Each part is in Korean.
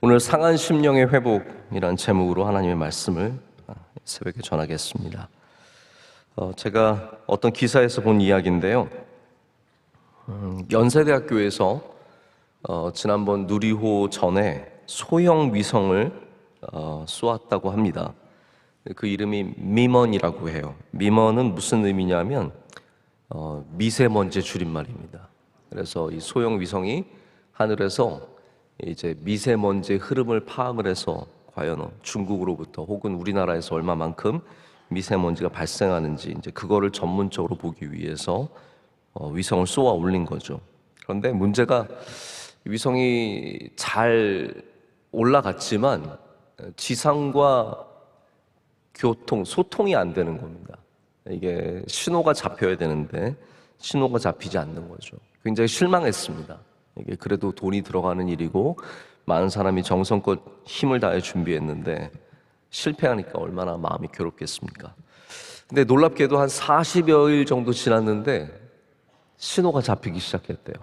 오늘 상한 심령의 회복이란 제목으로 하나님의 말씀을 새벽에 전하겠습니다. 제가 어떤 기사에서 본 이야기인데요. 연세대학교에서 지난번 누리호 전에 소형 위성을 쏘았다고 합니다. 그 이름이 미먼이라고 해요. 미먼은 무슨 의미냐면 미세먼지 줄임말입니다. 그래서 이 소형 위성이 하늘에서 이제 미세먼지의 흐름을 파악을 해서 과연 중국으로부터 혹은 우리나라에서 얼마만큼 미세먼지가 발생하는지 이제 그거를 전문적으로 보기 위해서 위성을 쏘아 올린 거죠. 그런데 문제가 위성이 잘 올라갔지만 지상과 소통이 안 되는 겁니다. 이게 신호가 잡혀야 되는데 신호가 잡히지 않는 거죠. 굉장히 실망했습니다. 이게 그래도 돈이 들어가는 일이고 많은 사람이 정성껏 힘을 다해 준비했는데 실패하니까 얼마나 마음이 괴롭겠습니까? 근데 놀랍게도 한 40여일 정도 지났는데 신호가 잡히기 시작했대요.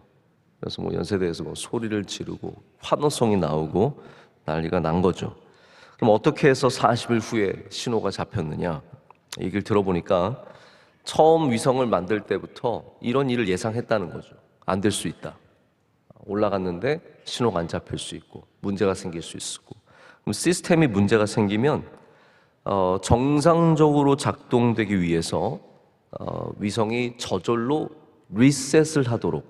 그래서 연세대에서 소리를 지르고 환호성이 나오고 난리가 난 거죠. 그럼 어떻게 해서 40일 후에 신호가 잡혔느냐? 얘기를 들어보니까 처음 위성을 만들 때부터 이런 일을 예상했다는 거죠. 안 될 수 있다. 올라갔는데 신호가 안 잡힐 수 있고 문제가 생길 수 있고, 그럼 시스템이 문제가 생기면 정상적으로 작동되기 위해서 위성이 저절로 리셋을 하도록,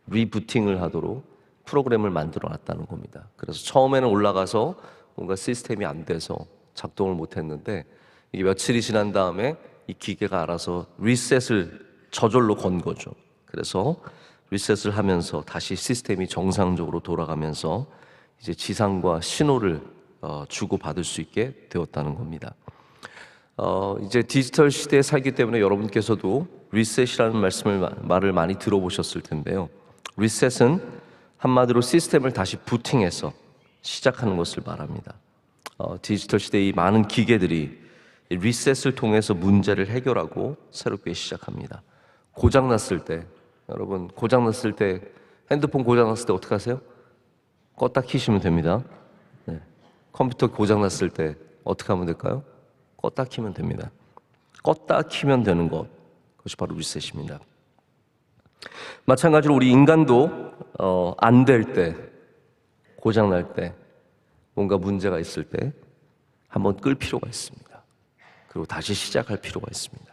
리부팅을 하도록 프로그램을 만들어 놨다는 겁니다. 그래서 처음에는 올라가서 뭔가 시스템이 안 돼서 작동을 못 했는데 이게 며칠이 지난 다음에 이 기계가 알아서 리셋을 저절로 건 거죠. 그래서 리셋을 하면서 다시 시스템이 정상적으로 돌아가면서 이제 지상과 신호를 주고받을 수 있게 되었다는 겁니다. 이제 디지털 시대에 살기 때문에 여러분께서도 리셋이라는 말을 많이 들어보셨을 텐데요. 리셋은 한마디로 시스템을 다시 부팅해서 시작하는 것을 말합니다. 디지털 시대의 많은 기계들이 리셋을 통해서 문제를 해결하고 새롭게 시작합니다. 고장났을 때, 여러분 고장났을 때, 핸드폰 고장났을 때 어떻게 하세요? 껐다 키시면 됩니다. 네. 컴퓨터 고장났을 때 어떻게 하면 될까요? 껐다 키면 됩니다. 껐다 키면 되는 것, 그것이 바로 리셋입니다. 마찬가지로 우리 인간도 안 될 때, 고장날 때, 뭔가 문제가 있을 때 한번 끌 필요가 있습니다. 그리고 다시 시작할 필요가 있습니다.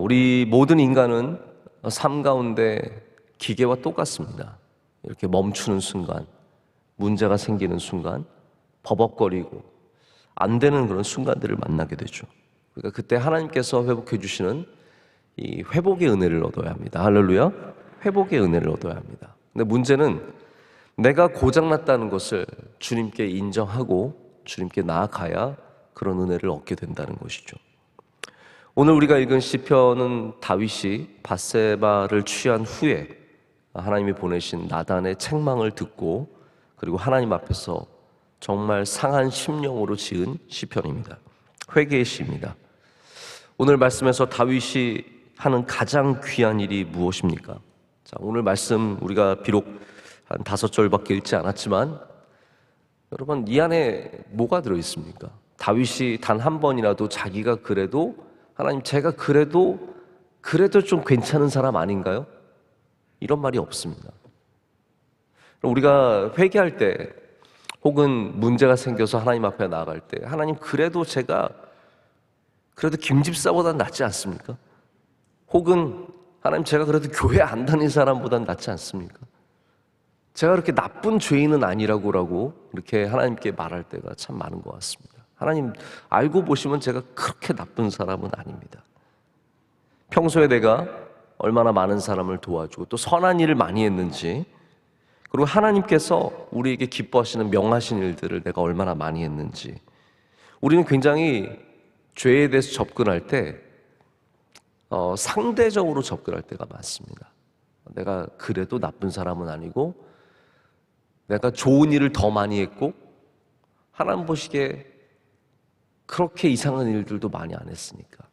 우리 모든 인간은 삶 가운데 기계와 똑같습니다. 이렇게 멈추는 순간, 문제가 생기는 순간, 버벅거리고 안 되는 그런 순간들을 만나게 되죠. 그러니까 그때 하나님께서 회복해 주시는 이 회복의 은혜를 얻어야 합니다. 할렐루야. 회복의 은혜를 얻어야 합니다. 근데 문제는 내가 고장났다는 것을 주님께 인정하고 주님께 나아가야 그런 은혜를 얻게 된다는 것이죠. 오늘 우리가 읽은 시편은 다윗이 밧세바를 취한 후에 하나님이 보내신 나단의 책망을 듣고 그리고 하나님 앞에서 정말 상한 심령으로 지은 시편입니다. 회개의 시입니다. 오늘 말씀에서 다윗이 하는 가장 귀한 일이 무엇입니까? 자, 오늘 말씀 우리가 비록 한 5절밖에 읽지 않았지만 여러분, 이 안에 뭐가 들어있습니까? 다윗이 단 한 번이라도 자기가 그래도 하나님, 제가 그래도 좀 괜찮은 사람 아닌가요? 이런 말이 없습니다. 우리가 회개할 때 혹은 문제가 생겨서 하나님 앞에 나아갈 때 하나님, 그래도 제가 김집사보단 낫지 않습니까? 혹은 하나님, 제가 그래도 교회 안 다니는 사람보단 낫지 않습니까? 제가 그렇게 나쁜 죄인은 아니라고 이렇게 하나님께 말할 때가 참 많은 것 같습니다. 하나님, 알고 보시면 제가 그렇게 나쁜 사람은 아닙니다. 평소에 내가 얼마나 많은 사람을 도와주고 또 선한 일을 많이 했는지, 그리고 하나님께서 우리에게 기뻐하시는 명하신 일들을 내가 얼마나 많이 했는지, 우리는 굉장히 죄에 대해서 접근할 때 상대적으로 접근할 때가 많습니다. 내가 그래도 나쁜 사람은 아니고 내가 좋은 일을 더 많이 했고 하나님 보시기에 그렇게 이상한 일들도 많이 안 했으니까.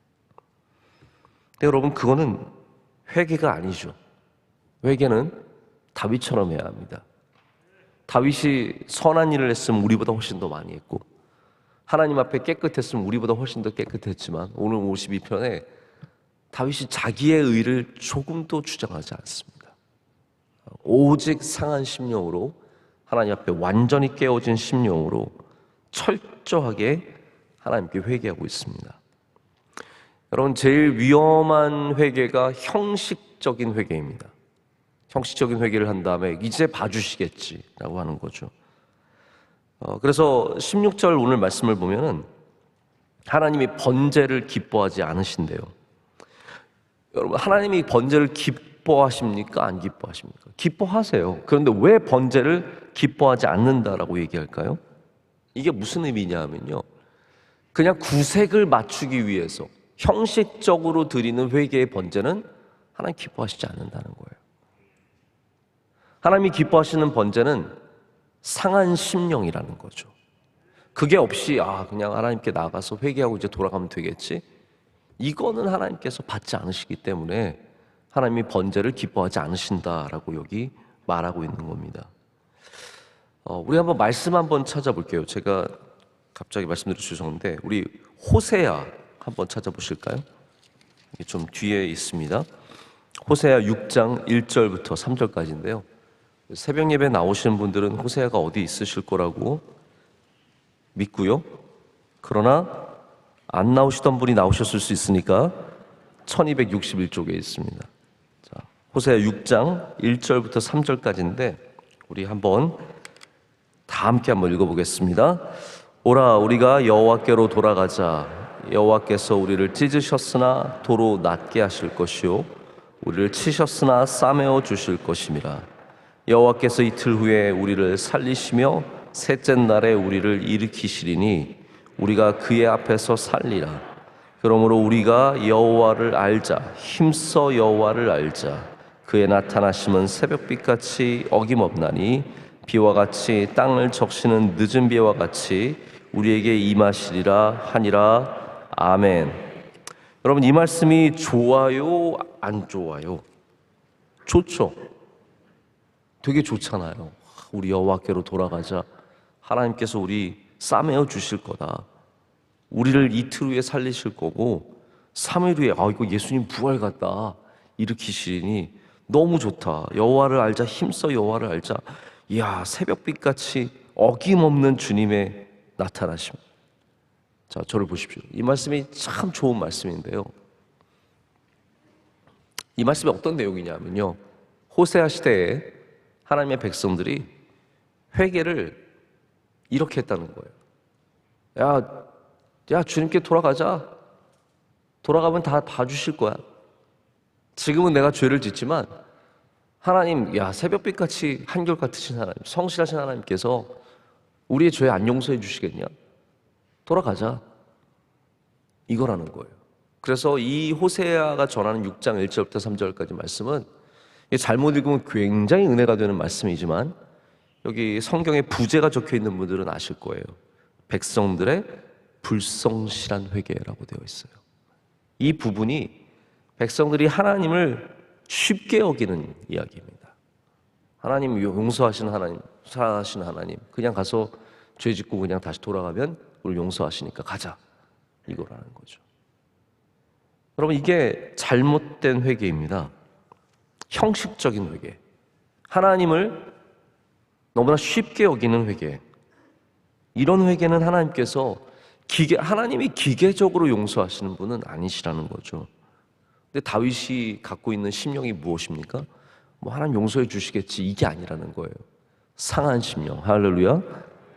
근데 여러분, 그거는 회개가 아니죠. 회개는 다윗처럼 해야 합니다. 다윗이 선한 일을 했으면 우리보다 훨씬 더 많이 했고, 하나님 앞에 깨끗했으면 우리보다 훨씬 더 깨끗했지만, 오늘 52편에 다윗이 자기의 의를 조금도 주장하지 않습니다. 오직 상한 심령으로, 하나님 앞에 완전히 깨어진 심령으로 철저하게 하나님께 회개하고 있습니다. 여러분, 제일 위험한 회개가 형식적인 회개입니다. 형식적인 회개를 한 다음에 이제 봐주시겠지라고 하는 거죠. 그래서 16절 오늘 말씀을 보면은 하나님이 번제를 기뻐하지 않으신대요. 여러분, 하나님이 번제를 기뻐하십니까? 안 기뻐하십니까? 기뻐하세요. 그런데 왜 번제를 기뻐하지 않는다라고 얘기할까요? 이게 무슨 의미냐 하면요, 그냥 구색을 맞추기 위해서 형식적으로 드리는 회개의 번제는 하나님 기뻐하시지 않는다는 거예요. 하나님이 기뻐하시는 번제는 상한 심령이라는 거죠. 그게 없이 그냥 하나님께 나가서 회개하고 이제 돌아가면 되겠지, 이거는 하나님께서 받지 않으시기 때문에 하나님이 번제를 기뻐하지 않으신다라고 여기 말하고 있는 겁니다. 우리 한번 말씀 한번 찾아볼게요. 제가 갑자기 말씀드릴 수 있었는데, 우리 호세아 한번 찾아보실까요? 이게 좀 뒤에 있습니다. 호세아 6장 1절부터 3절까지인데요. 새벽 예배 나오시는 분들은 호세아가 어디 있으실 거라고 믿고요. 그러나 안 나오시던 분이 나오셨을 수 있으니까 1261쪽에 있습니다. 자, 호세아 6장 1절부터 3절까지인데 우리 한번 다 함께 한번 읽어보겠습니다. 오라, 우리가 여호와께로 돌아가자. 여호와께서 우리를 찢으셨으나 도로 낫게 하실 것이요 우리를 치셨으나 싸매어 주실 것임이라. 여호와께서 이틀 후에 우리를 살리시며 셋째 날에 우리를 일으키시리니 우리가 그의 앞에서 살리라. 그러므로 우리가 여호와를 알자. 힘써 여호와를 알자. 그의 나타나심은 새벽빛같이 어김없나니 비와 같이 땅을 적시는 늦은 비와 같이 우리에게 임하시리라 하니라. 아멘. 여러분, 이 말씀이 좋아요, 안 좋아요? 좋죠. 되게 좋잖아요. 우리 여호와께로 돌아가자. 하나님께서 우리 싸매어 주실 거다. 우리를 이틀 후에 살리실 거고 3일 후에 이거 예수님 부활 같다 일으키시리니 너무 좋다. 여호와를 알자. 힘써 여호와를 알자. 이야, 새벽빛같이 어김없는 주님의 나타나심. 자, 저를 보십시오. 이 말씀이 참 좋은 말씀인데요, 이 말씀이 어떤 내용이냐면요, 호세아 시대에 하나님의 백성들이 회개를 이렇게 했다는 거예요. 야, 주님께 돌아가자. 돌아가면 다 봐주실 거야. 지금은 내가 죄를 짓지만 하나님, 새벽빛같이 한결같으신 하나님, 성실하신 하나님께서 우리의 죄 안 용서해 주시겠냐? 돌아가자. 이거라는 거예요. 그래서 이 호세아가 전하는 6장 1절부터 3절까지 말씀은 잘못 읽으면 굉장히 은혜가 되는 말씀이지만 여기 성경에 부제가 적혀 있는 분들은 아실 거예요. 백성들의 불성실한 회개라고 되어 있어요. 이 부분이 백성들이 하나님을 쉽게 여기는 이야기입니다. 하나님 용서하시는 하나님, 사랑하시는 하나님, 그냥 가서 죄 짓고 그냥 다시 돌아가면 우리 용서하시니까 가자, 이거라는 거죠. 여러분, 이게 잘못된 회개입니다. 형식적인 회개, 하나님을 너무나 쉽게 여기는 회개. 이런 회개는 하나님께서 하나님이 기계적으로 용서하시는 분은 아니시라는 거죠. 근데 다윗이 갖고 있는 심령이 무엇입니까? 하나님 용서해 주시겠지, 이게 아니라는 거예요. 상한 심령. 할렐루야.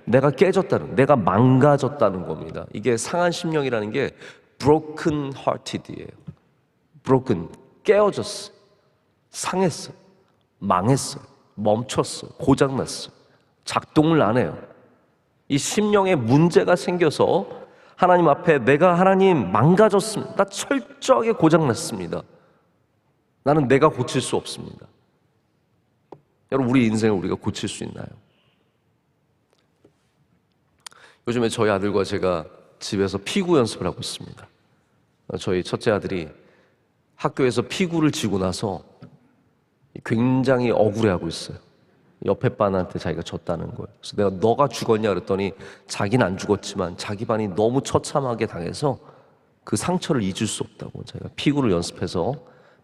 내가 깨졌다는, 내가 망가졌다는 겁니다. 이게 상한 심령이라는 게 broken hearted이에요. broken, 깨어졌어, 상했어, 망했어, 멈췄어, 고장났어, 작동을 안 해요. 이 심령에 문제가 생겨서 하나님 앞에 내가 하나님 망가졌습니다. 나 철저하게 고장났습니다. 나는 내가 고칠 수 없습니다. 여러분, 우리 인생을 우리가 고칠 수 있나요? 요즘에 저희 아들과 제가 집에서 피구 연습을 하고 있습니다. 저희 첫째 아들이 학교에서 피구를 지고 나서 굉장히 억울해하고 있어요. 옆에 반한테 자기가 졌다는 거예요. 그래서 내가 너가 죽었냐 그랬더니 자기는 안 죽었지만 자기 반이 너무 처참하게 당해서 그 상처를 잊을 수 없다고, 자기가 피구를 연습해서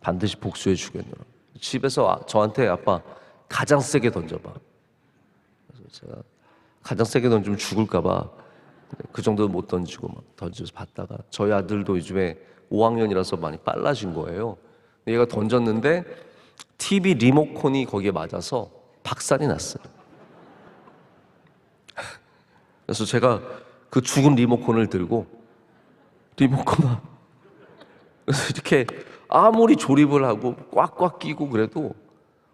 반드시 복수해 주겠노라. 집에서 저한테 아빠 가장 세게 던져봐. 그래서 제가 가장 세게 던지면 죽을까 봐 그 정도는 못 던지고 막 던져서 봤다가, 저희 아들도 요즘에 5학년이라서 많이 빨라진 거예요. 얘가 던졌는데 TV 리모컨이 거기에 맞아서 박살이 났어요. 그래서 제가 그 죽은 리모컨을 들고, 리모컨아, 그래서 이렇게 아무리 조립을 하고 꽉꽉 끼고 그래도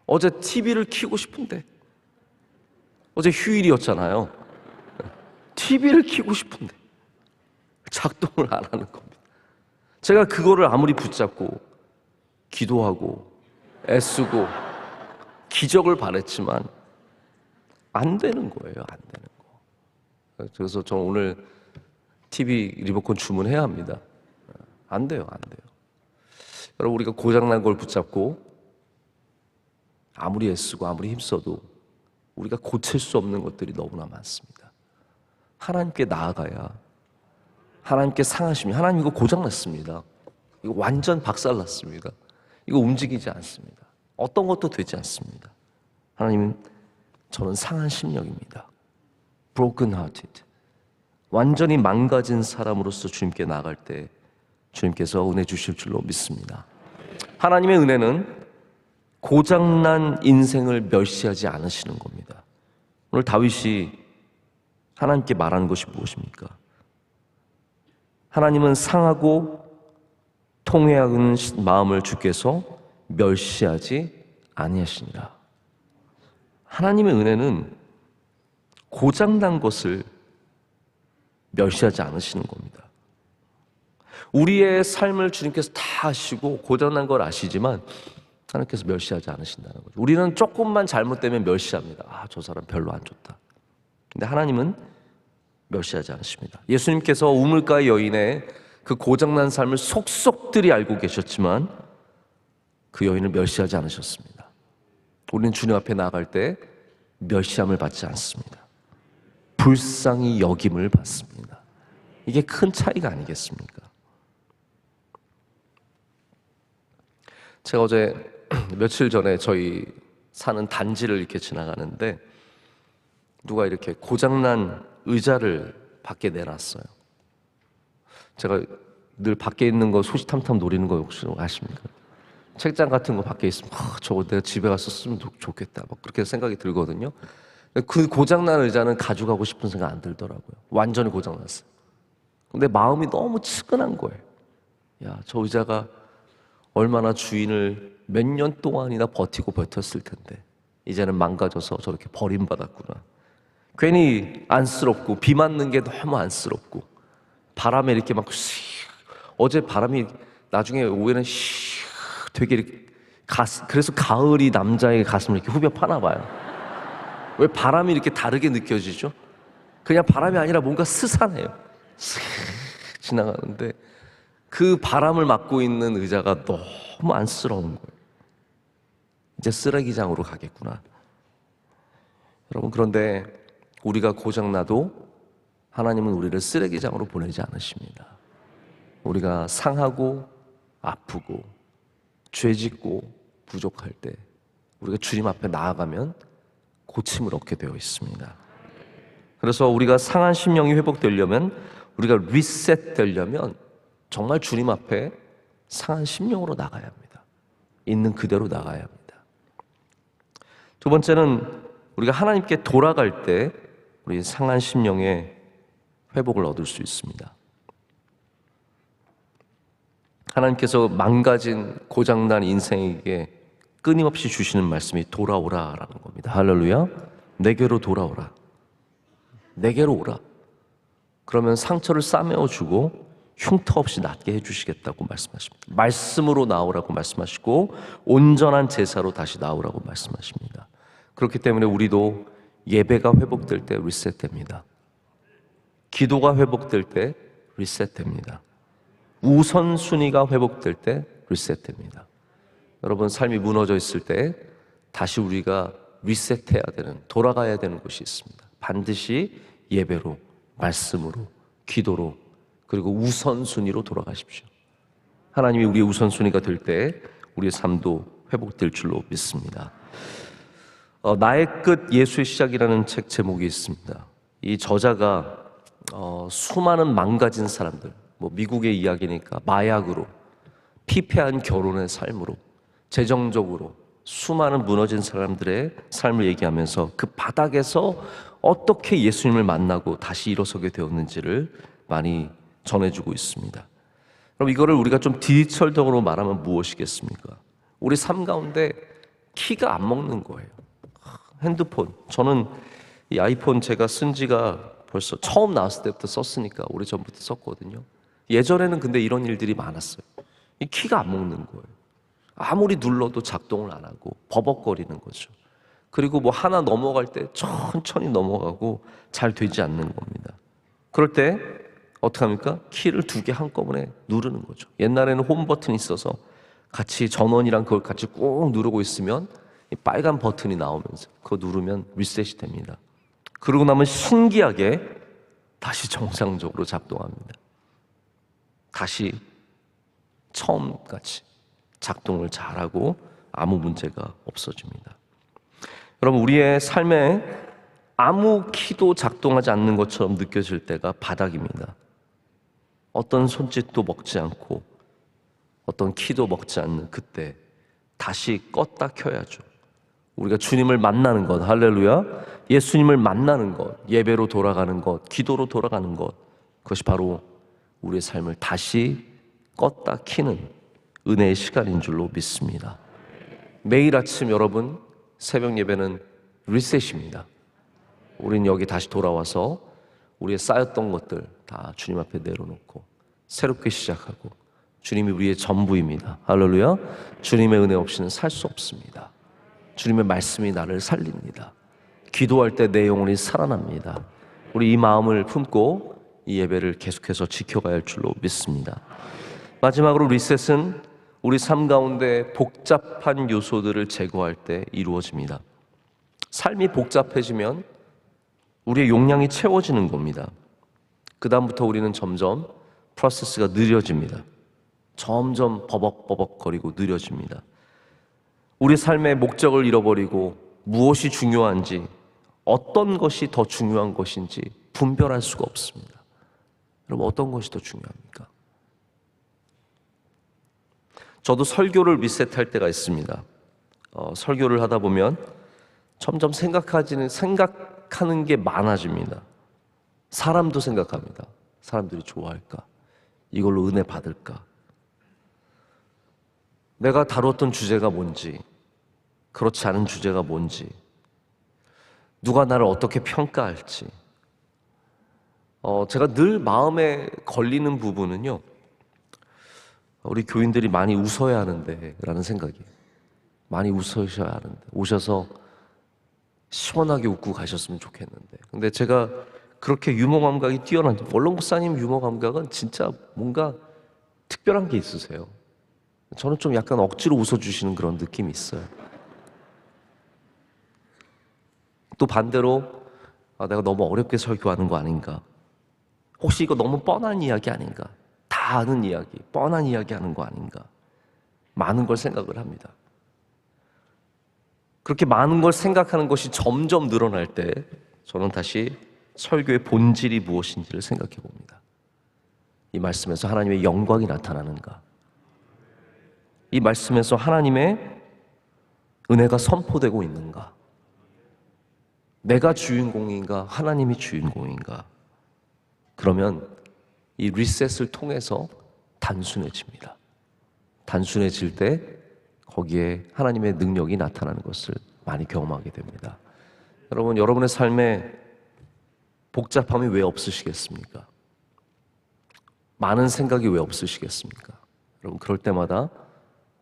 어제 TV를 켜고 싶은데, 어제 휴일이었잖아요. TV를 켜고 싶은데 작동을 안 하는 겁니다. 제가 그거를 아무리 붙잡고 기도하고 애쓰고 기적을 바랬지만 안 되는 거예요. 안 되는 거. 그래서 저 오늘 TV 리모컨 주문해야 합니다. 안 돼요. 안 돼요. 여러분, 우리가 고장난 걸 붙잡고 아무리 애쓰고 아무리 힘써도 우리가 고칠 수 없는 것들이 너무나 많습니다. 하나님께 나아가야, 하나님께 상하시면, 하나님 이거 고장났습니다, 이거 완전 박살났습니다, 이거 움직이지 않습니다, 어떤 것도 되지 않습니다. 하나님은 저는 상한 심령입니다. broken hearted. 완전히 망가진 사람으로서 주님께 나아갈 때 주님께서 은혜 주실 줄로 믿습니다. 하나님의 은혜는 고장난 인생을 멸시하지 않으시는 겁니다. 오늘 다윗이 하나님께 말하는 것이 무엇입니까? 하나님은 상하고 통회하는 마음을 주께서 멸시하지 아니하시니라. 하나님의 은혜는 고장난 것을 멸시하지 않으시는 겁니다. 우리의 삶을 주님께서 다 아시고 고장난 걸 아시지만 하나님께서 멸시하지 않으신다는 거죠. 우리는 조금만 잘못되면 멸시합니다. 아, 저 사람 별로 안 좋다. 근데 하나님은 멸시하지 않으십니다. 예수님께서 우물가의 여인의 그 고장난 삶을 속속들이 알고 계셨지만 그 여인을 멸시하지 않으셨습니다. 우리는 주님 앞에 나아갈 때 멸시함을 받지 않습니다. 불쌍히 여김을 받습니다. 이게 큰 차이가 아니겠습니까? 제가 어제 며칠 전에 저희 사는 단지를 이렇게 지나가는데 누가 이렇게 고장난 의자를 밖에 내놨어요. 제가 늘 밖에 있는 거 소시탐탐 노리는 거 혹시 아십니까? 책장 같은 거 밖에 있으면 저거 내가 집에 가서 쓰면 좋겠다 막 그렇게 생각이 들거든요. 그 고장난 의자는 가져가고 싶은 생각 안 들더라고요. 완전히 고장났어요. 근데 마음이 너무 측은한 거예요. 야, 저 의자가 얼마나 주인을 몇 년 동안이나 버티고 버텼을 텐데 이제는 망가져서 저렇게 버림받았구나. 괜히 안쓰럽고, 비 맞는 게 너무 안쓰럽고, 바람에 이렇게 막 어제 바람이 나중에 오후에는 되게 이렇게 그래서 가을이 남자의 가슴을 이렇게 후벼 파나 봐요. 왜 바람이 이렇게 다르게 느껴지죠? 그냥 바람이 아니라 뭔가 스산해요. 지나가는데 그 바람을 맞고 있는 의자가 너무 안쓰러운 거예요. 이제 쓰레기장으로 가겠구나. 여러분, 그런데 우리가 고장나도 하나님은 우리를 쓰레기장으로 보내지 않으십니다. 우리가 상하고 아프고 죄짓고 부족할 때 우리가 주님 앞에 나아가면 고침을 얻게 되어 있습니다. 그래서 우리가 상한 심령이 회복되려면, 우리가 리셋되려면 정말 주님 앞에 상한 심령으로 나가야 합니다. 있는 그대로 나가야 합니다. 두 번째는 우리가 하나님께 돌아갈 때 우리 상한 심령의 회복을 얻을 수 있습니다. 하나님께서 망가진 고장난 인생에게 끊임없이 주시는 말씀이 돌아오라라는 겁니다. 할렐루야. 내게로 돌아오라. 내게로 오라. 그러면 상처를 싸매어주고 흉터 없이 낫게 해주시겠다고 말씀하십니다. 말씀으로 나오라고 말씀하시고 온전한 제사로 다시 나오라고 말씀하십니다. 그렇기 때문에 우리도 예배가 회복될 때 리셋됩니다. 기도가 회복될 때 리셋됩니다. 우선순위가 회복될 때 리셋됩니다. 여러분, 삶이 무너져 있을 때 다시 우리가 리셋해야 되는, 돌아가야 되는 곳이 있습니다. 반드시 예배로, 말씀으로, 기도로, 그리고 우선순위로 돌아가십시오. 하나님이 우리의 우선순위가 될 때 우리의 삶도 회복될 줄로 믿습니다. 나의 끝 예수의 시작이라는 책 제목이 있습니다. 이 저자가 수많은 망가진 사람들, 미국의 이야기니까 마약으로, 피폐한 결혼의 삶으로, 재정적으로 수많은 무너진 사람들의 삶을 얘기하면서 그 바닥에서 어떻게 예수님을 만나고 다시 일어서게 되었는지를 많이 전해주고 있습니다. 그럼 이거를 우리가 좀 디지털적으로 말하면 무엇이겠습니까? 우리 삶 가운데 키가 안 먹는 거예요. 핸드폰, 저는 이 아이폰 제가 쓴 지가 벌써 처음 나왔을 때부터 썼으니까 오래전부터 썼거든요. 예전에는 근데 이런 일들이 많았어요. 이 키가 안 먹는 거예요. 아무리 눌러도 작동을 안 하고 버벅거리는 거죠. 그리고 하나 넘어갈 때 천천히 넘어가고 잘 되지 않는 겁니다. 그럴 때 어떻게 합니까? 키를 2개 한꺼번에 누르는 거죠. 옛날에는 홈 버튼이 있어서 같이 전원이랑 그걸 같이 꾹 누르고 있으면 이 빨간 버튼이 나오면서 그거 누르면 리셋이 됩니다. 그러고 나면 신기하게 다시 정상적으로 작동합니다. 다시 처음같이 작동을 잘하고 아무 문제가 없어집니다. 여러분, 우리의 삶에 아무 키도 작동하지 않는 것처럼 느껴질 때가 바닥입니다. 어떤 손짓도 먹지 않고 어떤 키도 먹지 않는 그때 다시 껐다 켜야죠. 우리가 주님을 만나는 것, 할렐루야, 예수님을 만나는 것, 예배로 돌아가는 것, 기도로 돌아가는 것, 그것이 바로 우리의 삶을 다시 껐다 켜는 은혜의 시간인 줄로 믿습니다. 매일 아침 여러분, 새벽 예배는 리셋입니다. 우리는 여기 다시 돌아와서 우리의 쌓였던 것들 다 주님 앞에 내려놓고 새롭게 시작하고, 주님이 우리의 전부입니다. 할렐루야. 주님의 은혜 없이는 살 수 없습니다. 주님의 말씀이 나를 살립니다. 기도할 때 내 영혼이 살아납니다. 우리 이 마음을 품고 이 예배를 계속해서 지켜가야 할 줄로 믿습니다. 마지막으로 리셋은 우리 삶 가운데 복잡한 요소들을 제거할 때 이루어집니다. 삶이 복잡해지면 우리의 용량이 채워지는 겁니다. 그 다음부터 우리는 점점 프로세스가 느려집니다. 점점 버벅버벅거리고 느려집니다. 우리 삶의 목적을 잃어버리고 무엇이 중요한지, 어떤 것이 더 중요한 것인지 분별할 수가 없습니다. 여러분, 어떤 것이 더 중요합니까? 저도 설교를 리셋할 때가 있습니다. 설교를 하다 보면 점점 생각하는 게 많아집니다. 사람도 생각합니다. 사람들이 좋아할까? 이걸로 은혜 받을까? 내가 다뤘던 주제가 뭔지, 그렇지 않은 주제가 뭔지, 누가 나를 어떻게 평가할지. 제가 늘 마음에 걸리는 부분은요, 우리 교인들이 많이 웃어야 하는데 라는 생각이에요. 많이 웃으셔야 하는데, 오셔서 시원하게 웃고 가셨으면 좋겠는데. 근데 제가 그렇게 유머 감각이 뛰어난지, 원로 목사님 유머 감각은 진짜 뭔가 특별한 게 있으세요. 저는 좀 약간 억지로 웃어주시는 그런 느낌이 있어요. 또 반대로 내가 너무 어렵게 설교하는 거 아닌가, 혹시 이거 너무 뻔한 이야기 아닌가, 다 아는 이야기, 뻔한 이야기 하는 거 아닌가, 많은 걸 생각을 합니다. 그렇게 많은 걸 생각하는 것이 점점 늘어날 때 저는 다시 설교의 본질이 무엇인지를 생각해 봅니다. 이 말씀에서 하나님의 영광이 나타나는가? 이 말씀에서 하나님의 은혜가 선포되고 있는가? 내가 주인공인가? 하나님이 주인공인가? 그러면 이 리셋을 통해서 단순해집니다. 단순해질 때 거기에 하나님의 능력이 나타나는 것을 많이 경험하게 됩니다. 여러분, 여러분의 삶에 복잡함이 왜 없으시겠습니까? 많은 생각이 왜 없으시겠습니까? 여러분, 그럴 때마다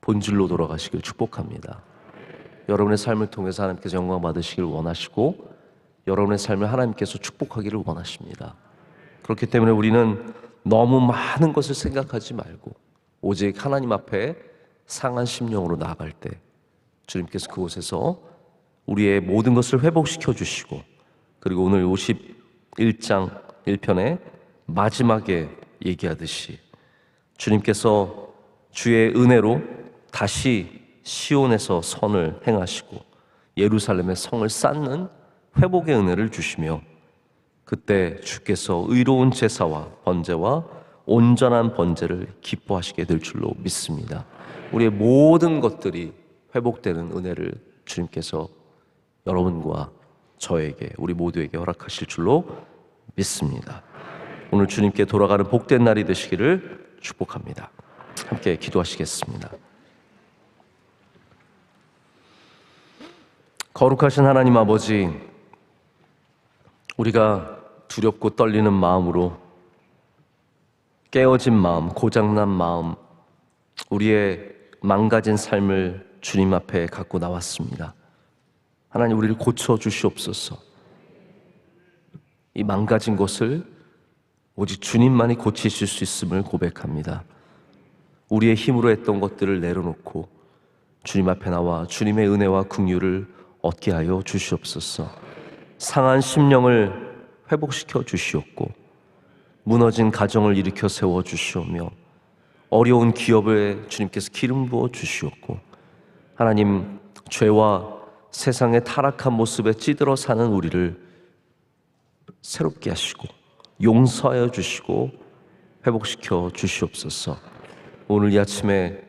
본질로 돌아가시길 축복합니다. 여러분의 삶을 통해서 하나님께서 영광 받으시길 원하시고, 여러분의 삶을 하나님께서 축복하기를 원하십니다. 그렇기 때문에 우리는 너무 많은 것을 생각하지 말고 오직 하나님 앞에 상한 심령으로 나아갈 때 주님께서 그곳에서 우리의 모든 것을 회복시켜 주시고, 그리고 오늘 51장 1편의 마지막에 얘기하듯이 주님께서 주의 은혜로 다시 시온에서 선을 행하시고 예루살렘의 성을 쌓는 회복의 은혜를 주시며, 그때 주께서 의로운 제사와 번제와 온전한 번제를 기뻐하시게 될 줄로 믿습니다. 우리의 모든 것들이 회복되는 은혜를 주님께서 여러분과 저에게, 우리 모두에게 허락하실 줄로 믿습니다. 오늘 주님께 돌아가는 복된 날이 되시기를 축복합니다. 함께 기도하시겠습니다. 거룩하신 하나님 아버지, 우리가 두렵고 떨리는 마음으로, 깨어진 마음, 고장난 마음, 우리의 망가진 삶을 주님 앞에 갖고 나왔습니다. 하나님, 우리를 고쳐 주시옵소서. 이 망가진 것을 오직 주님만이 고치실 수 있음을 고백합니다. 우리의 힘으로 했던 것들을 내려놓고 주님 앞에 나와 주님의 은혜와 긍휼을 얻게 하여 주시옵소서. 상한 심령을 회복시켜 주시옵고, 무너진 가정을 일으켜 세워 주시오며, 어려운 기업에 주님께서 기름 부어 주시옵고, 하나님, 죄와 세상의 타락한 모습에 찌들어 사는 우리를 새롭게 하시고 용서하여 주시고 회복시켜 주시옵소서. 오늘 이 아침에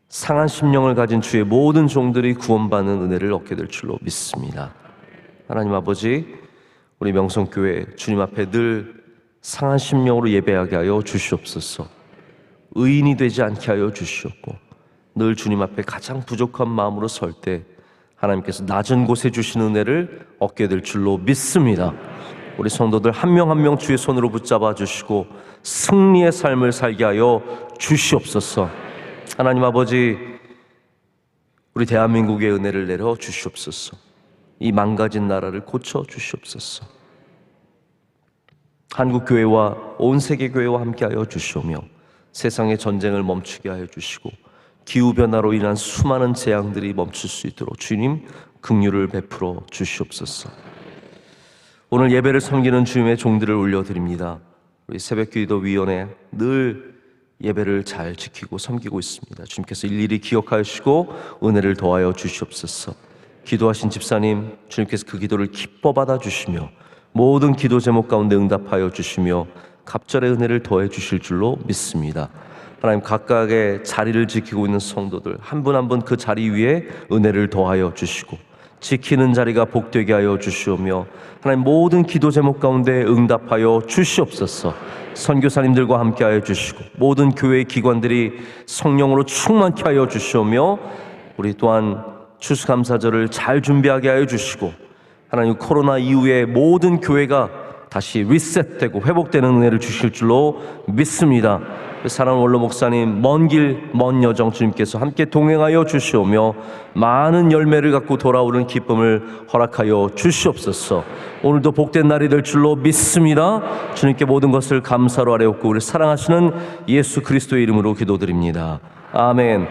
상한 심령을 가진 주의 모든 종들이 구원받는 은혜를 얻게 될 줄로 믿습니다. 하나님 아버지, 우리 명성교회 주님 앞에 늘 상한 심령으로 예배하게 하여 주시옵소서. 의인이 되지 않게 하여 주시옵고, 늘 주님 앞에 가장 부족한 마음으로 설 때 하나님께서 낮은 곳에 주신 은혜를 얻게 될 줄로 믿습니다. 우리 성도들 한 명 한 명 주의 손으로 붙잡아 주시고 승리의 삶을 살게 하여 주시옵소서. 하나님 아버지, 우리 대한민국의 은혜를 내려 주시옵소서. 이 망가진 나라를 고쳐 주시옵소서. 한국교회와 온 세계교회와 함께하여 주시오며, 세상의 전쟁을 멈추게 하여 주시고, 기후변화로 인한 수많은 재앙들이 멈출 수 있도록 주님 긍휼을 베풀어 주시옵소서. 오늘 예배를 섬기는 주님의 종들을 올려드립니다. 우리 새벽기도위원회 늘 예배를 잘 지키고 섬기고 있습니다. 주님께서 일일이 기억하여 주시고 은혜를 더하여 주시옵소서. 기도하신 집사님, 주님께서 그 기도를 기뻐 받아 주시며 모든 기도 제목 가운데 응답하여 주시며 갑절의 은혜를 더해 주실 줄로 믿습니다. 하나님, 각각의 자리를 지키고 있는 성도들 한 분 한 분 그 자리 위에 은혜를 더하여 주시고 지키는 자리가 복되게 하여 주시오며, 하나님 모든 기도 제목 가운데 응답하여 주시옵소서. 선교사님들과 함께 하여 주시고 모든 교회 기관들이 성령으로 충만케 하여 주시오며, 우리 또한 추수감사절을 잘 준비하게 하여 주시고, 하나님 코로나 이후에 모든 교회가 다시 리셋되고 회복되는 은혜를 주실 줄로 믿습니다. 사랑하는 원로 목사님, 먼 길, 먼 여정 주님께서 함께 동행하여 주시오며 많은 열매를 갖고 돌아오는 기쁨을 허락하여 주시옵소서. 오늘도 복된 날이 될 줄로 믿습니다. 주님께 모든 것을 감사로 아뢰옵고 우리 사랑하시는 예수 그리스도의 이름으로 기도드립니다. 아멘.